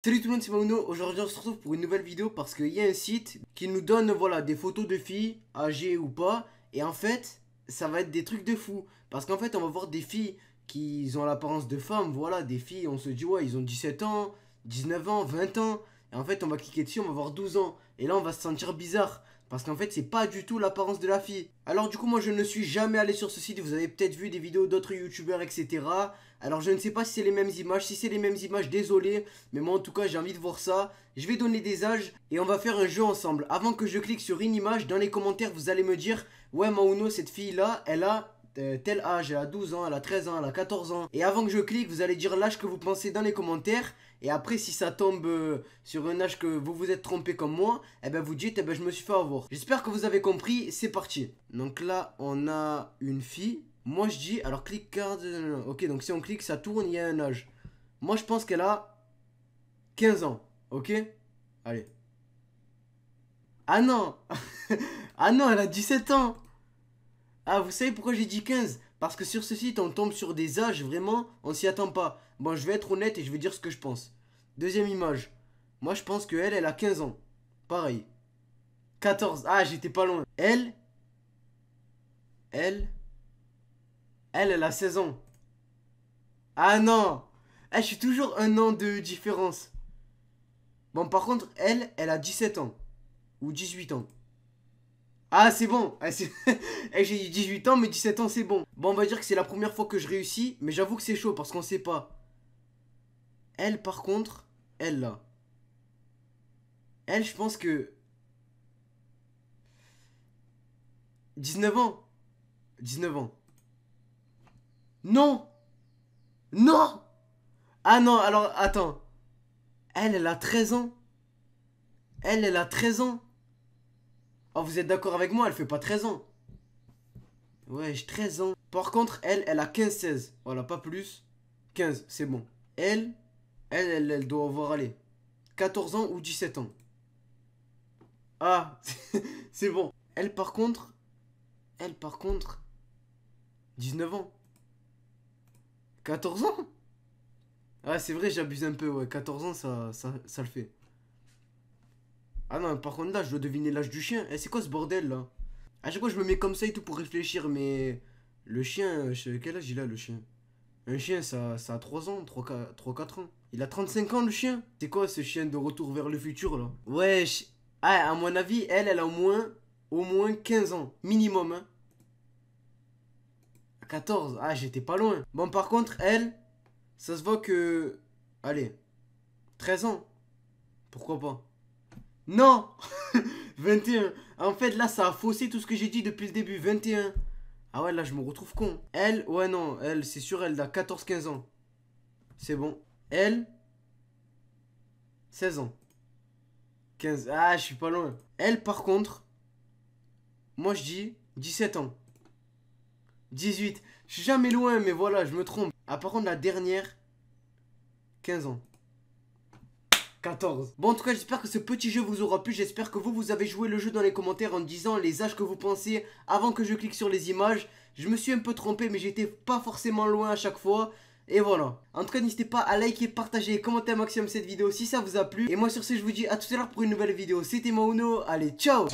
Salut tout le monde, c'est Mauno. Aujourd'hui on se retrouve pour une nouvelle vidéo parce qu'il y a un site qui nous donne voilà des photos de filles âgées ou pas. Et en fait ça va être des trucs de fou. Parce qu'en fait on va voir des filles qui ont l'apparence de femmes. Voilà, des filles, on se dit ouais ils ont 17 ans, 19 ans, 20 ans. Et en fait on va cliquer dessus, on va voir 12 ans. Et là on va se sentir bizarre. Parce qu'en fait c'est pas du tout l'apparence de la fille. Alors du coup moi je ne suis jamais allé sur ce site. Vous avez peut-être vu des vidéos d'autres youtubeurs etc. Alors je ne sais pas si c'est les mêmes images. Si c'est les mêmes images, désolé. Mais moi en tout cas j'ai envie de voir ça. Je vais donner des âges et on va faire un jeu ensemble. Avant que je clique sur une image, dans les commentaires vous allez me dire: ouais Mauno, cette fille là elle a tel âge, elle a 12 ans, elle a 13 ans, elle a 14 ans. Et avant que je clique vous allez dire l'âge que vous pensez dans les commentaires. Et après si ça tombe sur un âge que vous vous êtes trompé comme moi, eh ben vous dites eh ben je me suis fait avoir. J'espère que vous avez compris, c'est parti. Donc là on a une fille. Moi je dis, alors clique card, ok donc si on clique ça tourne, il y a un âge. Moi je pense qu'elle a 15 ans, ok. Allez. Ah non. Ah non, elle a 17 ans. Ah, vous savez pourquoi j'ai dit 15? Parce que sur ce site, on tombe sur des âges, vraiment, on s'y attend pas. Bon, je vais être honnête et je vais dire ce que je pense. Deuxième image. Moi, je pense qu'elle, elle a 15 ans. Pareil. 14. Ah, j'étais pas loin. Elle, elle a 16 ans. Ah non. Ah, je suis toujours un an de différence. Bon, par contre, elle a 17 ans. Ou 18 ans. Ah, c'est bon. Ah, j'ai dit 18 ans, mais 17 ans, c'est bon. Bon, on va dire que c'est la première fois que je réussis. Mais j'avoue que c'est chaud parce qu'on sait pas. Elle, par contre, elle là. Elle, je pense que 19 ans. 19 ans. Non. Non. Ah non, alors, attends. Elle a 13 ans. Elle a 13 ans. Oh, vous êtes d'accord avec moi, elle fait pas 13 ans. Ouais, j'ai 13 ans. Par contre, elle a 15-16. Voilà, pas plus. 15, c'est bon. Elle doit avoir, allez, 14 ans ou 17 ans. Ah, c'est bon. Elle par contre, 19 ans. 14 ans. Ah, c'est vrai, j'abuse un peu, ouais. 14 ans, ça le fait. Ah non, par contre, là, je dois deviner l'âge du chien. Eh, c'est quoi ce bordel, là? À chaque fois, je me mets comme ça et tout pour réfléchir, mais... Le chien, quel âge il a, le chien? Un chien, ça a 3 ans, 3-4 ans. Il a 35 ans, le chien. C'est quoi, ce chien de retour vers le futur, là? Wesh. Ah, à mon avis, elle a au moins 15 ans. Minimum, hein. 14. Ah, j'étais pas loin. Bon, par contre, elle, ça se voit que... Allez, 13 ans. Pourquoi pas? Non. 21. En fait, là, ça a faussé tout ce que j'ai dit depuis le début. 21. Ah ouais, là, je me retrouve con. Elle, ouais, non, elle, c'est sûr, elle a 14-15 ans. C'est bon. Elle, 16 ans. 15. Ah, je suis pas loin. Elle, par contre, moi, je dis 17 ans. 18. Je suis jamais loin, mais voilà, je me trompe. Ah, par contre, la dernière, 15 ans. 14. Bon, en tout cas, j'espère que ce petit jeu vous aura plu. J'espère que vous avez joué le jeu dans les commentaires en disant les âges que vous pensez avant que je clique sur les images. Je me suis un peu trompé, mais j'étais pas forcément loin à chaque fois. Et voilà. En tout cas, n'hésitez pas à liker, partager et commenter un maximum cette vidéo si ça vous a plu. Et moi, sur ce, je vous dis à tout à l'heure pour une nouvelle vidéo. C'était Mauno. Allez, ciao!